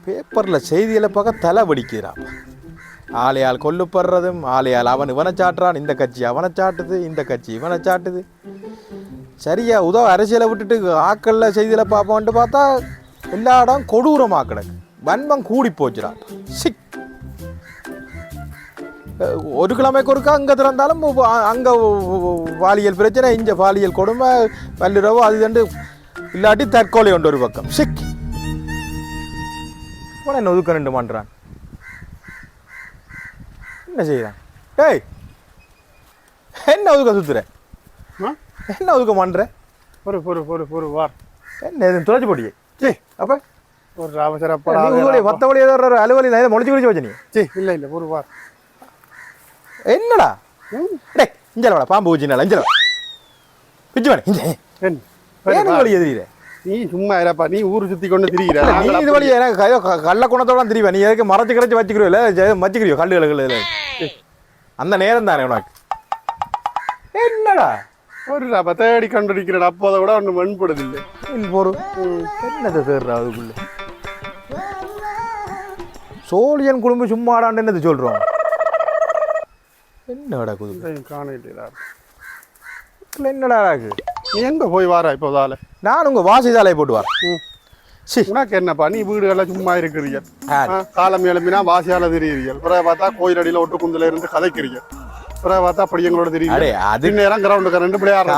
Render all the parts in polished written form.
பேப்பரில் செய்திகளை பார்க்க தலை வடிக்கிறான். ஆளையால் கொல்லுப்படுறதும், ஆளையால் அவன் இவனை சாட்டுறான், இந்த கட்சி அவனை சாட்டுது, இந்த கட்சி இவனை சாட்டுது. சரியா அரசியலை விட்டுட்டு ஆக்கல்ல செய்தியில் பார்ப்போன்ட்டு பார்த்தா எல்லா இடம் கொடூரமாக கிடக்கு. வன்மம் கூடி போச்சுடான். சிக் ஒரு கிழமைக்கு ஒருக்கா அங்கே திறந்தாலும் அங்கே பாலியல் பிரச்சனை, இங்கே பாலியல் கொடுமை, வல்லுறவு, அது தண்டு இல்லாட்டி தற்கொலை உண்டு ஒரு பக்கம். சிக் உன என்ன ஒதுக்க ரெண்டு பண்ணுறான், என்ன செய்யறான்? ஏய் என்ன ஒதுக்க சுத்துறேன், என்ன ஒதுக்க பண்ணுறேன்? பொறு பொறு பொறு பொறு வார் என்ன எதுவும் துளைச்சி போட்டியே? சே அப்போ ஒரு அவசரப்பட மற்ற வழி ஏதோ ஒரு அலுவலி நான் முடிச்சு குடிச்சு வச்சு நீ. சே இல்லை இல்லை பொறு வார். என்னடா டே இஞ்சலவாடா பாம்பு ஊச்சினால இஞ்சல பிச்சு வேணே இஞ்ச என்ன வழி எதிரிற நீ சும்மா இருப்பா, நீ ஊர் சுற்றி கொண்டு திரிகிற. நீ இது வழி எனக்கு கள்ள குணத்தோட திரிவா, நீ எதுக்கு மறைச்சு கிடச்சி வச்சுக்கிறோ இல்லை வச்சுக்கிறியோ கல்லுகள் அந்த நேரம் தானே உனக்கு. என்னடா ஒரு தேடி கண்டுபிடிக்கிறடா, அப்போதை விட ஒன்று மண்படுதில்லை போறோம். என்னதை தேடுறா அதுக்குள்ள சோழியன் குடும்பம் சும்மாடான்னு என்னது சொல்றோம்? என்னடா குது காணல என்னடா இருக்கு? நீ எங்க போய் வாரா இப்போதால? நான் உங்க வாசி சாலையை போட்டு வரேன். உனக்கு என்னப்பா, நீ வீடுகளில் சும்மா இருக்கிறீர்கள், காலம் எழுப்பினா வாசியால தெரியுறீர்கள், பிறகு பார்த்தா கோயில் அடியில் ஒட்டு குந்தில இருந்து கதைக்கிறீர்கள், பிறகு பார்த்தா அப்படி எங்களோட தெரியும். அது நேரம் கிரவுண்டுக்கு ரெண்டு பிள்ளையார்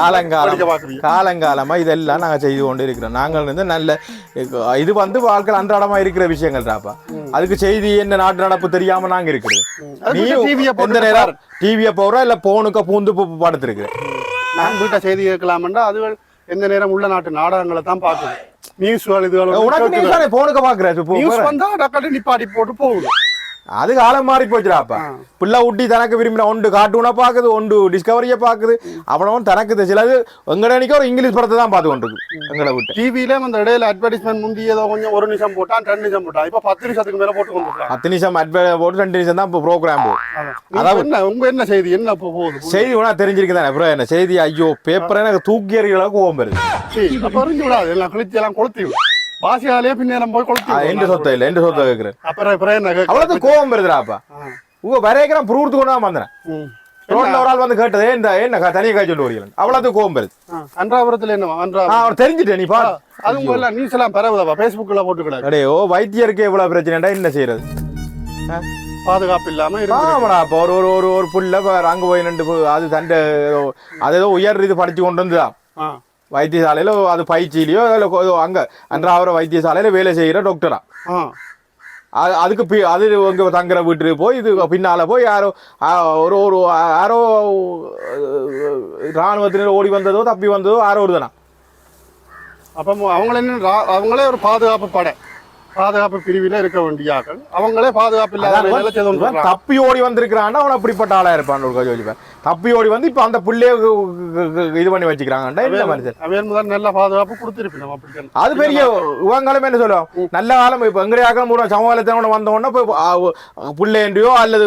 காலங்காலமா இதெல்லாம் நாங்கள் செய்து கொண்டு இருக்கிறோம். நாங்கள் வந்து நல்ல இது வந்து வாழ்க்கை அன்றாடமா இருக்கிற விஷயங்கள் தாப்பா. அதுக்கு செய்தி என்ன நாட்டு நடப்பு தெரியாம நாங்க இருக்கிறது. நீ எந்த நேரம் டிவியை போடுற இல்ல போனுக்க பூந்து படுத்திருக்கிறேன். நான் வீட்டை செய்தி கேட்கலாம்டா, அதுகள் எந்த நேரம் உள்ள நாட்டு நாடகங்களை தான் பாக்குது. நியூஸ் போனுக்க பாக்குறேன் நிப்பாட்டி போட்டு போகுது. அது காலம் மாறி போச்சுடாப்பா. பிள்ளை ஊட்டி தனக்கு விரும்பின ஒன்று கார்ட்டூனை பார்க்குது, ஒன்று டிஸ்கவரியை பார்க்குது, அவ்வளவும் தனக்கு சிலது எங்கடனைக்கு ஒரு இங்கிலீஷ் படத்தை தான் பார்த்து கொண்டிருக்கு. எங்களை விட்டு டிவியில அந்த இடையில அட்வர்டைஸ்மெண்ட் முந்தி ஏதோ கொஞ்சம் 1 நிமிஷம் போட்டான், 2 நிமிஷம் போட்டான், இப்போ 10 நிமிஷத்துக்கு மேல போட்டு கொண்டு 10 நிமிஷம் போட்டு 2 நிமிஷம் தான் இப்போ ப்ரோக்ராம் போகும். அதாவது என்ன உங்க என்ன செய்தி என்ன இப்போ போகுது? செய்தி ஒன்றா தெரிஞ்சிருக்கு தானே அப்புறம் என்ன செய்தி? ஐயோ பேப்பரை எனக்கு தூக்கி எறிகிறளவுக்கு கோவம் வருது. அப்போ அறிஞ்சு விடாது, எல்லாம் கிழிச்சு எல்லாம் கொளுத்தி விடும். வாசியாலே பின்னேரம் போய் கொளுத்தி எந்த சொத்தை இல்லை, எந்த சொத்தை கேட்கிறேன். அப்புறம் அவ்வளவு கோவம் வருதுடாப்பா. உங்க வரைக்கிறேன் ப்ரூர்த்து கொண்டு தான் வந்தேன். ரோட்ல ஒரு ஆள் வந்து கேட்டது என்ன தனியாக காய்ச்சி கொண்டு வரீங்க, அவ்வளவு கோவம் வருது. அன்றாபுரத்துல என்ன அவர் தெரிஞ்சுட்டேன். நீ பா அதுவும் எல்லாம் நியூஸ் எல்லாம் பரவுதா பேஸ்புக்ல போட்டுக்கிட. அடையோ வைத்தியருக்கு எவ்வளவு பிரச்சனைடா, என்ன செய்யறது? பாதுகாப்பு இல்லாம ஆமாடா. இப்போ ஒரு புள்ள அங்க போய் நின்று அது தண்டை அது ஏதோ உயர் இது படிச்சு கொண்டு வந்துதான் வைத்தியசாலையில, அது பயிற்சியிலையோ அங்க அன்றாவர வைத்தியசாலையில வேலை செய்யற டாக்டரா. அதுக்கு அது உங்க தங்குற வீட்டுக்கு போய் இது பின்னால போய் யாரோ யாரோ இராணுவத்தினர் ஓடி வந்ததோ தப்பி வந்ததோ யாரோ ஒருதானா. அப்ப அவங்களே ஒரு பாதுகாப்பு பிரிவில இருக்க வேண்டியாக்கள், அவங்களே பாதுகாப்பு இல்லாத தப்பி ஓடி வந்திருக்கிறான். அவன் அப்படிப்பட்ட ஆளா இருப்பான். தப்பி ஓடி வந்து இப்ப அந்த பிள்ளைய இது பண்ணி வச்சுக்கிறாங்க. என்ன மனுஷன் நல்ல பாதுகாப்பு கொடுத்துருப்போம். அது பெரிய இவங்களும் என்ன சொல்லுவோம், நல்ல காலம் இப்ப எங்கடையாக்க சமூகத்தோட வந்தோடனே பிள்ளையோ அல்லது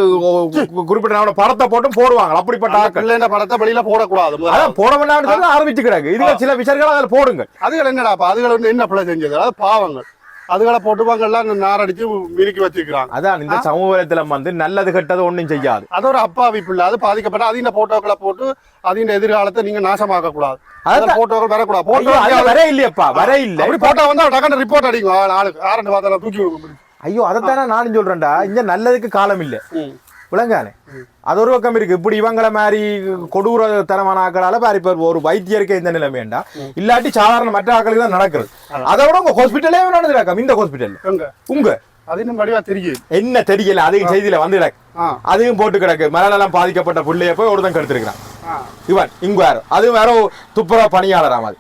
குறிப்பிட்ட படத்தை போட்டும் போடுவாங்க. அப்படிப்பட்ட ஆக்கள் படத்தை வெளியில போடக்கூடாது, அதான் போட வேண்டாம்னு ஆரம்பிச்சுக்கிறாங்க. இதுல சில விஷயங்கள் அதில் போடுங்க. அதுகள் என்னடா அதுகள் வந்து என்ன பிள்ளை செஞ்சது, அதாவது பாவங்கள் அதுகளை போட்டுவாங்க எல்லாம் நாரடிச்சு மினுக்கி வச்சிருக்காங்க. அதான் இந்த சமூகத்துல வந்து நல்லது கெட்டது ஒண்ணும் செய்யாது. அது ஒரு அப்பாவி பிள்ளை, அது பாதிக்கப்பட்ட அதிக போட்டோக்களை போட்டு அதிக எதிர்காலத்தை நீங்க நாசமாக்க கூடாது. போட்டோக்கள் வரக்கூடாது. போட்டோ வர இல்லையப்பா, வர இல்ல. அப்படி போட்டோ வந்தா டக்குனு ரிப்போர்ட் அடிக்கும் ஆளுக்கு ஆரண்டு பார்த்தா தூக்கி. ஐயோ அதைத்தானே நானும் சொல்றேன்டா, இங்க நல்லதுக்கு காலம் இல்லை விளங்கானே. அது ஒரு பக்கம் இருக்கு. இப்படி இவங்களை மாதிரி கொடூர தரமான ஆக்களால பாரு ஒரு வைத்தியருக்கு இந்த நிலைமை வேண்டாம், இல்லாட்டி சாதாரண மற்ற ஆக்களுக்கு தான் நடக்குது. அதை விட உங்க ஹாஸ்பிட்டலே நடந்துடாக்கா. இந்த ஹாஸ்பிட்டல் உங்க அது இன்னும் வடிவா தெரியும் என்ன தெரியல, அதையும் செய்தியில வந்து அதையும் போட்டு கிடக்கு. மரணம் பாதிக்கப்பட்ட பிள்ளைய போய் ஒருத்தன் கெடுத்திருக்கிறான். இவன் இங்க வேற அதுவும் வேற துப்புரா பணியாளராம். அது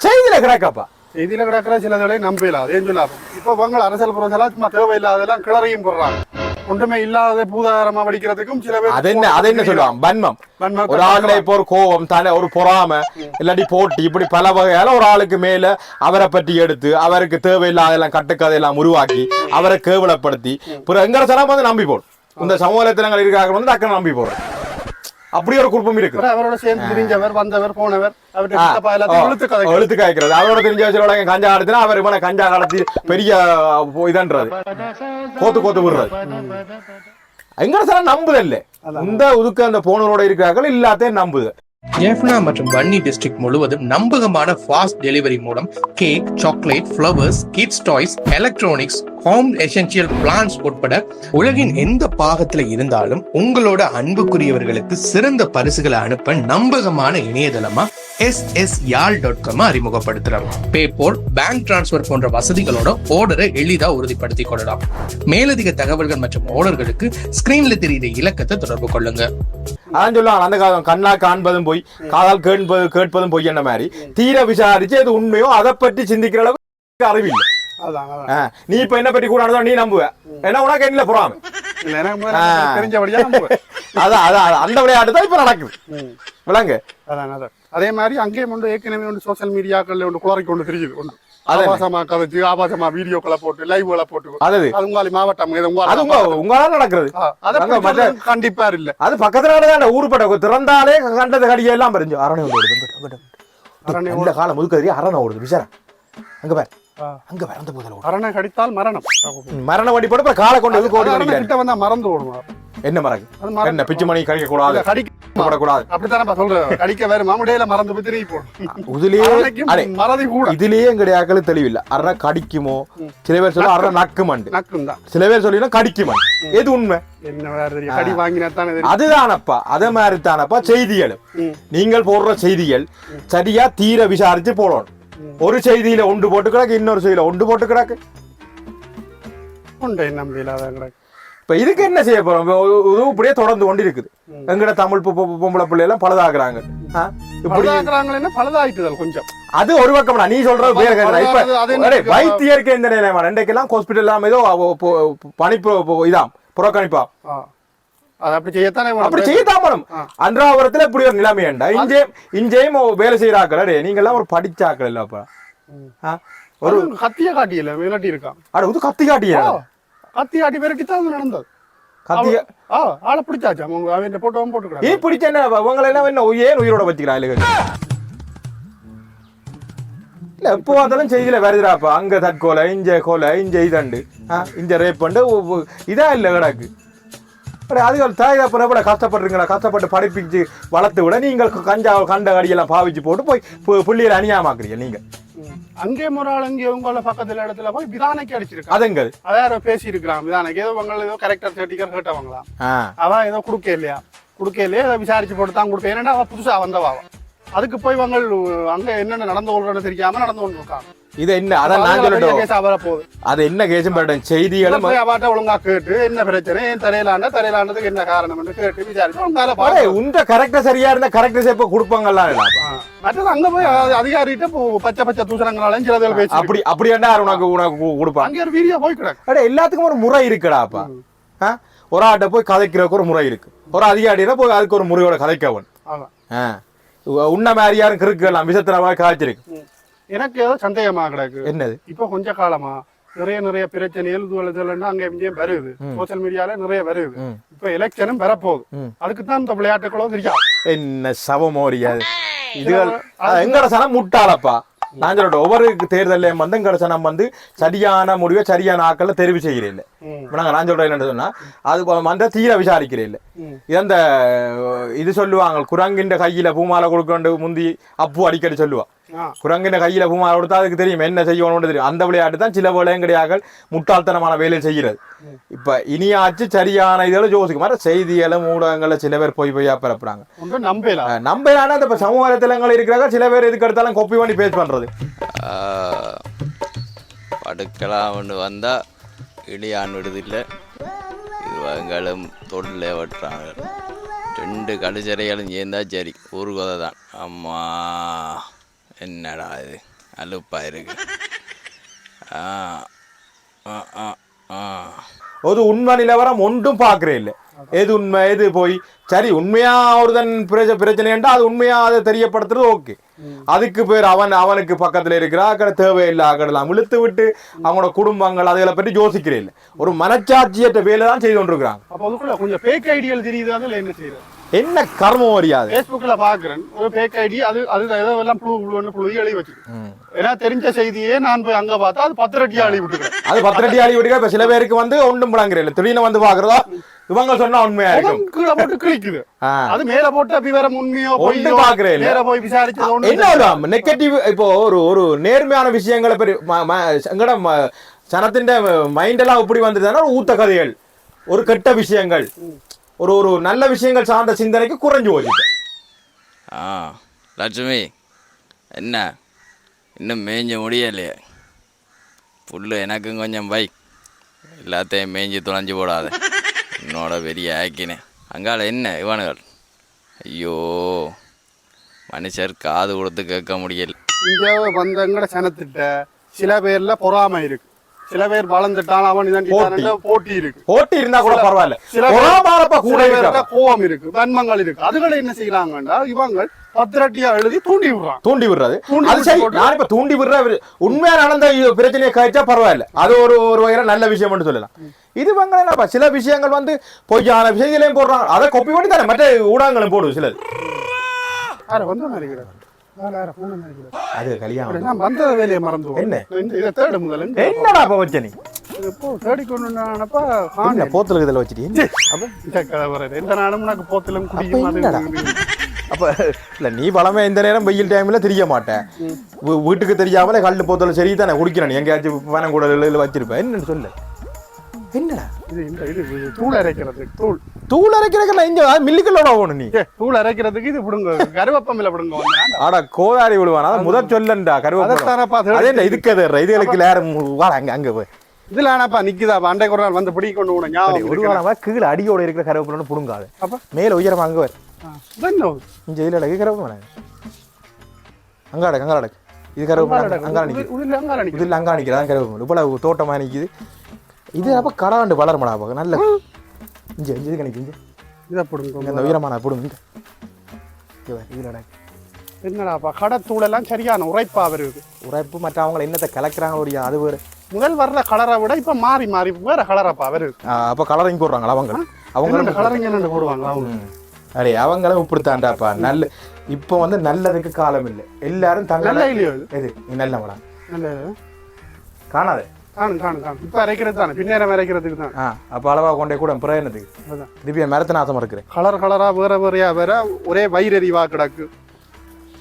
செய்தியில கிடக்காப்பா. செய்தியில கிடக்கிற சில வேலையை நம்பலாம். ஏன் சொல்லாம இப்ப உங்கள் அரசியல் புறச்செல்லாம் சும்மா தேவையில்லாதெல்லாம் கிளறையும் போடுறாங்க. ஒன்றுமே இல்லாத பூதாகரமா படிக்கிறதுக்கும் சில பேர் அது என்ன சொல்லுவாங்க, வன்மம். ஒரு ஆளுல இப்போ ஒரு கோபம் தானே, ஒரு பொறாம இல்லாட்டி போட்டி, இப்படி பல வகையால ஒரு ஆளுக்கு மேல அவரை பற்றி எடுத்து அவருக்கு தேவையில்லாதெல்லாம் கட்டுக்கதையெல்லாம் உருவாக்கி அவரை கேவலப்படுத்தி பிறகு எங்கிற சில வந்து நம்பி போடும். இந்த சமூகத்தினங்கள் இருக்காங்க வந்து டக்குன்னு நம்பி போடுறோம். அப்படி ஒரு குடும்பம் இருக்கு. அவரோட சேர்ந்து தெரிஞ்சவர் வந்தவர் போனவர் எழுத்து காய்க்கிறது அவரோட தெரிஞ்ச வச்சு கஞ்சா காலத்துல அவர் இவனை கஞ்சா காலத்து பெரிய இதன்றது கோத்து கோத்து விடுறது எங்க சார் நம்புது இல்ல இந்த உதுக்கு அந்த போனரோட இருக்கிறார்கள் எல்லாத்தையும் நம்புது. ஜெஃப்னா மற்றும் வன்னி டிஸ்ட்ரிக்ட் முழுவதும் நம்பகமான ஃபாஸ்ட் டெலிவரி மூலம் cake, chocolate, flowers, kids toys, electronics, home essential plants உட்பட உலகின் எந்த பாகத்துல இருந்தாலும் உங்களோட அன்புக்குரியவர்களுக்கு சிறந்த பரிசுகளை அனுப்ப நம்பகமான இணையதளமா SSYaal.com அறிமுகப்படுத்துறோம். பேபால், பேங்க் டிரான்ஸ்பர் போன்ற வசதிகளோட ஆர்டரை எளிதா உறுதிப்படுத்திக் கொள்ளலாம். மேலதிக தகவல்கள் மற்றும் ஆர்டர்களுக்கு ஸ்கிரீன்ல தெரியுற இலக்கத்தை தொடர்பு கொள்ளுங்க. அதான் சொல்லுவாங்க அந்த காலம் கண்ணா காண்பதும் போய் காதால் கேட்பதும் பொய் என்ன மாதிரி தீர விசாரிச்சு அது உண்மையோ அதை பற்றி சிந்திக்கிற அளவுக்கு அறிவில்லை. நீ இப்ப என்ன பற்றி கூட நீ நம்புவ ஏன்னா உனக்கு என்ன புறாம தெரிஞ்சபடியா அதான் அதான் அந்த விளையாட்டு தான் இப்ப நடக்குது விளங்க. அதே மாதிரி அங்கேயும் ஒன்று ஏற்கனவே ஒன்று சோசியல் மீடியாக்கள்ல ஒன்று குளறி கொண்டு தெரியுது ஒன்று ஆபாசமா கதைச்சு ஆபாசமா வீடியோக்களை போட்டு லைவ்களை போட்டு அது உங்களை மாவட்டம் உங்களால நடக்கிறது கண்டிப்பா இல்ல அது பக்கத்துல ஊருப்பட்ட திறந்தாலே கண்டது கடிய எல்லாம் பறிஞ்சு அரணை ஓடுது காலம் முதுக்கறி அரணை ஓடுது விசாரம் அங்க பாரு அங்க வரந்த போதல அரணை கடித்தால் மரண வடிப்பட காலை கொண்டு கிட்ட வந்தா மறந்து ஓடுமா என்ன மறக்கு என்ன பிச்சு மணி கடிக்க கூடாது போடக்கூடாது அப்படித்தானே சொல்றேன் கடிக்க வேற மாமுடையில மறந்து போய் திரும்பி போடும் மறதி கூட இதுலயே எங்கடையாக்கள் தெளிவில்லை அரணை கடிக்குமோ சில பேர் சொல்ல அரணை நக்குமண்டு நக்கும்தான் சில பேர் சொல்லினா கடிக்குமண்டு எது உண்மை என்ன வேற கடி வாங்கினா தானே அதுதானப்பா அதே மாதிரி தானப்பா செய்திகளும் நீங்கள் போடுற செய்திகள் சரியா தீர விசாரிச்சு போடணும். ஒரு செய்தியில ஒன்று போட்டு கிடக்கு இன்னொரு செய்தியில ஒன்று போட்டு கிடக்கு இப்ப இதுக்கு என்ன செய்ய போறோம் இப்படியே தொடர்ந்து கொண்டு இருக்குது. எங்கட தமிழ் பொம்பளை பிள்ளை எல்லாம் பழுதாக்குறாங்க கொஞ்சம் அது ஒரு பக்கம் நீ சொல்றது வைத்தியருக்கு எந்த நிலையமா ரெண்டைக்கெல்லாம் ஹாஸ்பிட்டல் எல்லாம் ஏதோ பணிப்பு இதான் புறக்கணிப்பா அப்படி செய்யத்தான் அன்றாவரத்துல இப்படி ஒரு நிலைமை ஏண்டா இஞ்சேயும் வேலை செய்யறாக்கள் நீங்க எல்லாம் ஒரு படிச்சாக்கள் இல்லப்பா ஒரு கத்திய காட்டியில விரட்டி இருக்கான் அது கத்தி காட்டியா கத்தி காட்டி விரட்டி தான் நடந்தது கத்திய ஆளை பிடிச்சாச்சு அவங்க போட்டோவும் போட்டுக்கிறாங்க நீ பிடிச்ச என்ன உங்களை எல்லாம் என்ன ஏன் உயிரோட வச்சுக்கிறான் இல்ல எப்போ பார்த்தாலும் செய்தியில வருதுடாப்பா அங்க தற்கொலை இஞ்ச கொலை இஞ்ச இதண்டு இஞ்ச ரேப் பண்ணு இதா இல்ல கிடக்கு அதுகள் தாயப்பட கஷ்டப்படுறீங்களா கஷ்டப்பட்டு படிப்பிச்சு வளர்த்து விட நீங்கள் கஞ்சா கண்ட கடியெல்லாம் பாவிச்சு போட்டு போய் புள்ளியில அநியாயமாக்குறீங்க நீங்க அங்கே முறாள் அங்கே உங்கள பக்கத்துல இடத்துல போய் விதானைக்கு அடிச்சிருக்காங்க அதுங்க அதார பேசி இருக்கிறான் விதானைக்கு ஏதோ உங்களை ஏதோ கரெக்டர் சர்டிஃபிகேட் கேட்டவங்களாம் அவன் ஏதோ கொடுக்கலையா ஏதோ விசாரிச்சு போட்டு தான் கொடுப்பேன் ஏன்னா அவ புதுசா வந்தவா அதுக்கு போய் அவங்க அங்க என்னென்ன நடந்து கொள்றன்னு தெரியாம நடந்து கொண்டு இருக்காங்க. இது என்ன அதான் நான் சொல்லட்டும் அது என்ன கேசும் பண்றேன் செய்திகளும் அவாட்ட ஒழுங்கா கேட்டு என்ன பிரச்சனை தரையிலாண்டதுக்கு என்ன காரணம் கேட்டு விசாரிச்சு உண்ட கரெக்டா சரியா இருந்தா கரெக்டா சேப்ப கொடுப்பாங்கல்ல மற்றது அங்க போய் அதிகாரிகிட்ட பச்சை பச்சை தூசணங்களாலும் சில பேசி அப்படி என்ன உனக்கு கொடுப்பாங்க அங்க ஒரு வீடியோ போய் கிடக்கு எல்லாத்துக்கும் ஒரு முறை இருக்குடாப்பா ஒரு ஆட்ட போய் கதைக்கிறதுக்கு ஒரு முறை இருக்கு ஒரு அதிகாரியில போய் அதுக்கு ஒரு முறையோட கதைக்கவன் உன்ன மாதிரி யாரும் கிருக்கலாம் விஷத்திரமா காய்ச்சிருக்கு. எனக்கு ஏதோ சந்தேகமா கிடக்கு என்னது இப்ப கொஞ்ச காலமா நிறைய பிரச்சனைகள் அங்க இங்கேயும் வருது சோசியல் மீடியால நிறைய வருது இப்ப எலெக்ஷனும் வரப்போகுது அதுக்குதான் இந்த விளையாட்டுகளோ தெரியாது என்ன சவமோரியாது இதுகள் எங்கட சனம் முட்டாளப்பா நான் சொல்றேன் ஒவ்வொரு தேர்தலையும் வந்து எங்கட சனம் வந்து சரியான முடிவை சரியான ஆக்கள்ல தெரிவு செய்கிறேன் நாங்க நான் சொல்றேன் என்னன்னு சொன்னா அது வந்து தீர விசாரிக்கிறேன் இல்ல இந்த இது சொல்லுவாங்க குரங்கின்ற கையில பூமாலை கொடுக்க முந்தி அப்பு அடிக்கடி சொல்லுவா குரங்கின கையில பூமாலை கொடுத்தா அதுக்கு தெரியும் என்ன செய்யணும்னு தெரியும். அந்த விளையாட்டு தான் சில விளையங்கடியாக முட்டாள்தனமான வேலையை செய்கிறது. இப்ப இனியாச்சு சரியான இதெல்லாம் யோசிக்க மாதிரி செய்திகளும் ஊடகங்கள்ல சில பேர் பொய்யா பரப்புறாங்க நம்பலான இந்த சமூக வலைத்தளங்கள் இருக்கிறாங்க சில பேர் எதுக்கு எடுத்தாலும் காப்பி பண்ணி பேஸ் பண்றது படுக்கலாம் ஒன்று வந்தா இடியான் விடுதில்லை இதுவங்களும் தொழிலே வெட்டுறாங்க ரெண்டு கடுச்சரைகளும் சேர்ந்தா சரி ஒரு கதை தான். அம்மா என்னடா இது அலுப்பா இருக்கு. ஒரு உண்மை நிலவரம் ஒன்றும் பார்க்கறே இல்லை. எது உண்மை எது போய் சரி உண்மையா ஒருதன் பிரச்சனைண்டா அது உண்மையா அதை தெரியப்படுத்துறது ஓகே. அதுக்கு பேர் அவனுக்கு பக்கத்துல இருக்கிற அக்கடை தேவையில்லை அக்கடெல்லாம் இழுத்து விட்டு அவங்களோட குடும்பங்கள் அதுகளை பற்றி யோசிக்கிறே இல்லை. ஒரு மனச்சாட்சியற்ற வேலை தான் செய்து கொண்டிருக்கிறாங்க. கொஞ்சம் ஃபேக் ஐடியால் தெரியுது என்ன செய்யறது என்ன கர்மம் அறியாது. Facebookல பாக்குறேன் ஒரு fake ஐடி, அது ஏதோ எல்லாம் புழு எழுதி வச்சு. ஏன்னா தெரிஞ்ச செய்தியே நான் போய் அங்க பார்த்தா அது 10 ரெட்டி ஆளி விட்டுக்கிறேன். அது 10 ரெட்டி ஆளி விட்டுக்க. இப்ப சில பேருக்கு வந்து ஒன்றும் பழங்குறேன் திடீர்னு வந்து பாக்குறதா இவங்க சொன்னா உண்மையா இருக்கும். கீழே போட்டு கிளிக்குது. அது மேல போட்டு விவரம் உண்மையோ பொய்யோ பாக்குறேன். நேரா போய் விசாரிச்சு என்ன நெகட்டிவ் இப்போ ஒரு நேர்மையான விஷயங்களை எங்கட சனத்தின் மைண்ட் எல்லாம் இப்படி வந்ததுன்னா ஊத்த கதைகள், ஒரு கெட்ட விஷயங்கள், ஒரு நல்ல விஷயங்கள் சார்ந்த சிந்தனைக்கு குறைஞ்சு போச்சு. லட்சுமி என்ன இன்னும் மேய்ஞ்ச முடியலையே? புல்லு எனக்கும் கொஞ்சம் வை, எல்லாத்தையும் மேய்ஞ்சி துளைஞ்சு போடாத. என்னோட பெரிய ஆக்கினேன். அங்கால என்ன இவனுகள், ஐயோ மனுஷர் காது கொடுத்து கேட்க முடியல. இங்க வந்தவங்கள சனத்திட்ட சில பேர்ல பொறாமை இருக்கு, சில பேர் வளர்ந்துட்டான் அவன் போட்டி இருக்கு. போட்டி இருந்தா கூட பரவாயில்ல, கோபம் இருக்கு, வன்மங்கள் இருக்கு. அதுகளை என்ன செய்யறாங்கன்னா இவங்க 10 ரெட்டியா எழுதி தூண்டி விடுறது. அது சரி, நான் இப்ப தூண்டி விடுற உண்மையா நடந்த பிரச்சனையை கழிச்சா பரவாயில்ல, அது ஒரு வகையில நல்ல விஷயம் சொல்லலாம். இது வாங்க சில விஷயங்கள் வந்து பொய்யான விஷயங்களையும் போடுறாங்க, அதை கொப்பி பண்ணி தானே மற்ற ஊடகங்களும் போடுவோம் சிலர். அது கல்யாணம் வந்த வேலையை மறந்து என்ன தேடு முதல்ல என்னடா அப்ப வச்ச நீ தேடிக்கொண்டுப்பா போத்துல இதில் வச்சுட்டீங்க. எந்த நாளும் உனக்கு போத்திலும் அப்ப இல்ல நீ பழமே இந்த நேரம் வெயில் டைம்ல தெரிய மாட்டேன், வீட்டுக்கு தெரியாமலே கல்லு போத்தல சரி தானே குடிக்கிறேன், எங்கேயாச்சும் பணம் கூட வச்சிருப்பேன். என்னன்னு சொல்லு, என்னடா இது தூள் அரைக்கிறதுக்கு தூள் அரைக்கிறதுக்கு இங்க மில்லிக்கல்லோட போகணும். நீ தூள் அரைக்கிறதுக்கு இது விடுங்க, கருவேப்பமில்ல விடுங்க. ஆடா கோதாரி விடுவான், அதான் முதல் சொல்லண்டா கருவேப்பம் இதுக்கு இதுகளுக்கு நேரம் அங்க போய் இதுல ஆனாப்பா நிக்குதா அண்டை ஒரு நாள் வந்து பிடி கொண்டு போன ஞாபகம் கீழே அடியோட இருக்கிற கருவேப்பிலன்னு புடுங்காது. அப்ப மேல உயரம் அங்க வர இங்க இதுல அடக்கு கருவேப்பம் அங்க அடக்கு அங்க அடக்கு இது கருவேப்பம் அங்க நிக்குது, இதுல அங்க நிக்கிறதான் கருவேப்பம் இவ்வளவு தோட்டமா நிக்குது. இது அப்ப கடாண்டு வளரமாடா பாக்க நல்ல இங்க இது கணக்கு இங்க இதை போடுங்க, இந்த உயரமான போடுங்க. என்னடாப்பா கடத்தூள் எல்லாம் சரியான உரைப்பா வருது, உரைப்பு மற்ற அவங்க என்னத்தை கலக்குறாங்க ஒரு அது வேறு. முதல் வர்ற கலரை விட இப்ப மாறி மாறி வேற கலராப்பா வருது. அப்ப கலரிங் போடுறாங்களா அவங்க கலரிங் என்ன போடுவாங்க அவங்க? அடே அவங்களும் இப்படித்தாண்டாப்பா நல்ல இப்ப வந்து நல்லதுக்கு காலம் இல்லை, எல்லாரும் தங்க எது நல்ல மடம் காணாது இப்ப அரைக்கிறது தானே பின்னேரம் அரைக்கிறதுக்கு தான். அப்ப அளவா கொண்டே கூட பிரயோஜனத்துக்கு திருப்பிய மரத்த நாசம் இருக்கிறேன். கலர் கலரா வேற வேறையா வேற ஒரே வயிறறிவா கிடக்கு,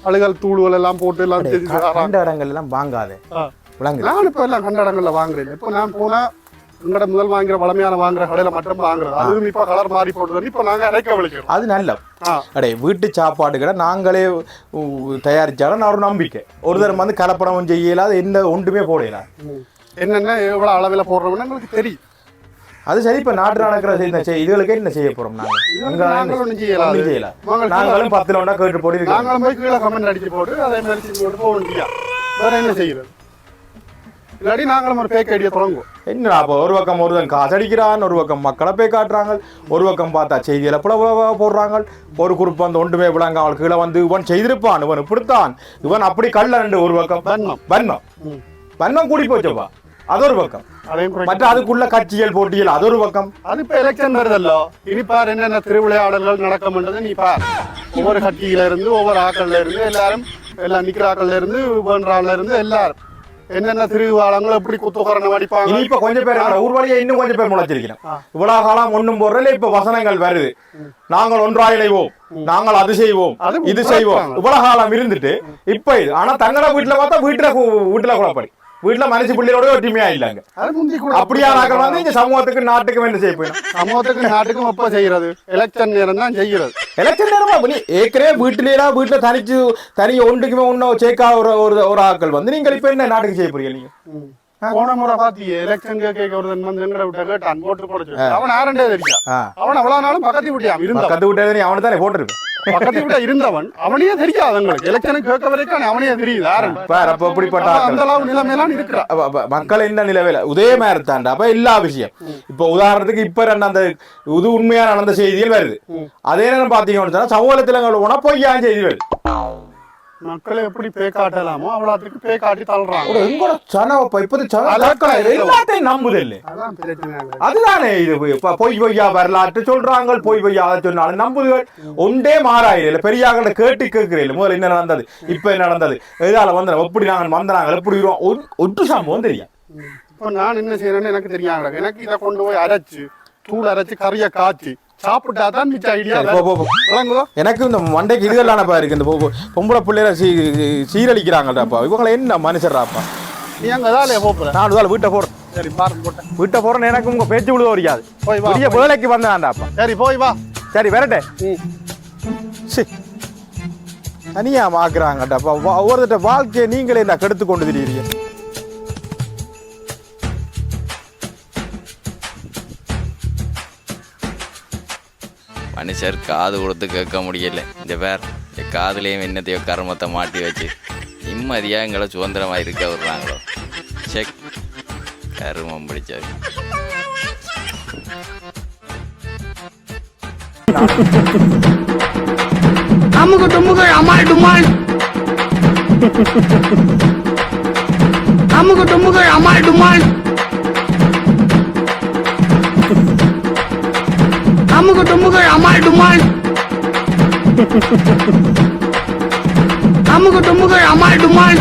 அழுகல் தூள்கள் எல்லாம் போட்டு எல்லாம் கண்ட இடங்கள் எல்லாம் வாங்காது. நான் இப்ப எல்லாம் கண்ட இடங்கள்ல வாங்குறேன். இப்ப நான் போனா உங்களோட முதல் வாங்குற வளமையான வாங்குற கடையில மட்டும் வாங்குறது, அதுவும் இப்ப கலர் மாறி போட்டு இப்ப நாங்க அரைக்க வலிக்கிறோம். அது நல்ல அடே வீட்டு சாப்பாடுகளை நாங்களே தயாரிச்சாலும் நான் ஒரு நம்பிக்கை. ஒரு தரம் வந்து கலப்படம் செய்யலாது, எந்த ஒன்றுமே போடல. என்னென்ன எவ்வளவு அளவில் போடுறோம்னு எங்களுக்கு தெரியும். அது சரி. இப்ப நாட்டு நடக்கிற இதுகளுக்கு என்ன செய்ய போறோம்? நாங்களும் 10 ஒன்றா கேட்டு போட்டு நாங்களும் போய் கீழே கமெண்ட் அடிச்சு போட்டு அதே மாதிரி போட்டு போக முடியாது. வேற என்ன செய்யறது? இல்லாட்டி நாங்களும் ஒரு பேக் ஐடியா தொடங்குவோம். என்ன அப்போ ஒரு பக்கம் ஒருவன் காசு அடிக்கிறான், ஒரு பக்கம் மக்களை போய் காட்டுறாங்க, ஒரு பக்கம் பார்த்தா செய்தியில போடுறாங்க. ஒரு குரூப் வந்து ஒன்றுமே விடாங்க, அவள் கீழே வந்து இவன் செய்திருப்பான், இவன் இப்படித்தான், இவன் அப்படி கல்ல ரெண்டு. ஒரு பக்கம் வன்மம் கூடி போச்சப்பா, அது ஒரு பக்கம். மற்ற அதுக்குள்ள கட்சிகள் போட்டிகள் அது ஒரு பக்கம். அது இப்ப எலெக்ஷன் வருதல்லோ, இனி பார் என்னென்ன திருவிளையாடல்கள் நடக்கும்ன்றது நீ பார். ஒவ்வொரு கட்சியில இருந்து ஒவ்வொரு ஆக்கள்ல இருந்து எல்லாரும் எல்லாம் நிக்கிற ஆக்கள்ல இருந்து வேண்டால இருந்து எல்லாரும் என்னென்ன திருவிழாங்களும் எப்படி குத்துக்கரணம் அடிப்பாங்க. இப்ப கொஞ்சம் பேர் ஊர்வலியை இன்னும் கொஞ்சம் பேர் முளைச்சிருக்கிறோம். இவ்வளவு காலம் ஒண்ணும் போடுறதுல இப்ப வசனங்கள் வருது. நாங்கள் ஒன்றாக இணைவோம், நாங்கள் அது செய்வோம், இது செய்வோம். இவ்வளவு காலம் இருந்துட்டு இப்ப இது. ஆனா தங்களோட வீட்டுல பார்த்தா வீட்டுல குழப்படி, வீட்டுல மனசு பிள்ளையோட ஒற்றுமையா இல்லைங்க. அப்படியா நாங்கள் வந்து இந்த சமூகத்துக்கு நாட்டுக்கும் என்ன செய்ய போயிடும்? சமூகத்துக்கு நாட்டுக்கும் எப்ப செய்யறது? எலெக்ஷன் நேரம் தான் செய்யறது. எலெக்ஷன் நேரமா ஏற்கனவே வீட்டுல தனியா ஒன்றுக்குமே ஒன்னும் சேர்க்கா ஒரு ஆக்கள் வந்து நீங்கள் இப்ப என்ன நாட்டுக்கு செய்ய போறீங்க? நீங்க போன முறை பாத்தி எலெக்ஷன் கேட்க ஒரு கேட்டான் போட்டு போட அவன் ஆரண்டே தெரியும். அவன் அவ்வளவு நாளும் பக்கத்து விட்டியா இருந்தா பக்கத்து விட்டே அவனை தானே போட்டிருப்பேன். பக்கத்து விட்ட இருந்தவன் அவனையே தெரியாது, அவங்களுக்கு எலெக்ஷன் கேட்க வரைக்கும் அவனையே தெரியுது. மக்கள் என்ன நிலவில உதய மாதிரி தாண்டா. அப்ப எல்லா விஷயம் இப்ப உதாரணத்துக்கு இப்ப அந்த இது உண்மையா நடந்த செய்திகள் வருது. அதே நேரம் பாத்தீங்கன்னா சமூகத்துல போனா பொய்யான செய்தி வருது. மக்களை எப்படி பே காட்டலாமோ அவ்வளோத்துக்கு பே காட்டி தள்ளுறாங்க. எங்கூட சனவப்பா இப்போது எல்லாத்தையும் நம்புது இல்லை. அதான் பிரச்சனை. அதுதானே இது பொய் பொய்யா வரலாற்று சொல்றாங்க, பொய் பொய்யா அதை சொன்னாலும் நம்புதுகள் ஒன்றே மாறாயில. பெரியாங்கள்ட்ட கேட்டு கேட்கிறேன் முதல்ல என்ன நடந்தது, இப்ப என்ன நடந்தது, எதால வந்த எப்படி நாங்கள் வந்தாங்க எப்படி ஒட்டு சம்பவம் தெரியும். இப்போ நான் என்ன செய்யறேன்னு எனக்கு தெரியாங்க. எனக்கு இதை கொண்டு போய் அரைச்சு தூள் அரைச்சு கறியை காய்ச்சி சாப்பிட்டா தான் மிச்ச ஐடியா. எனக்கு இந்த மண்டைக்கு இதுகளானப்பா இருக்கு. இந்த பொம்பளை பிள்ளைல சீரழிக்கிறாங்கடாப்பா. இவங்களை என்ன மனுஷராப்பா. நீ அங்கே தான் போகிறேன். நான் வேலை வீட்டை போடுறேன். சரி பாருங்க போட்டேன். வீட்டை போறேன்னு எனக்கு உங்க பேச்சு விழுத வரையாது. போய் வா. பெரிய வேலைக்கு வந்தாண்டாப்பா. சரி போய் வா. சரி வரட்டே. தனியா மாக்குறாங்கடாப்பா. ஒவ்வொருத்த வாழ்க்கையை நீங்களே என்ன கெடுத்து கொண்டு திரியுறீங்க. மனுஷர் காது கொடுத்து கேட்க முடியல. இந்த பேர் இந்த காதுலேயும் என்னத்தையோ கர்மத்தை மாட்டி வச்சு நிம்மதியாக எங்களை சுதந்திரமாக இருக்க விடுறாங்களோ. செக் கருமம் பிடிச்சது. அமுகு டுமுகு அமால் டுமால் அமுகு டுமுகு அமால் டுமால் அமுகு டுமுகு அமால் டுமால் அமுகு டுமுகு அமால் டுமால்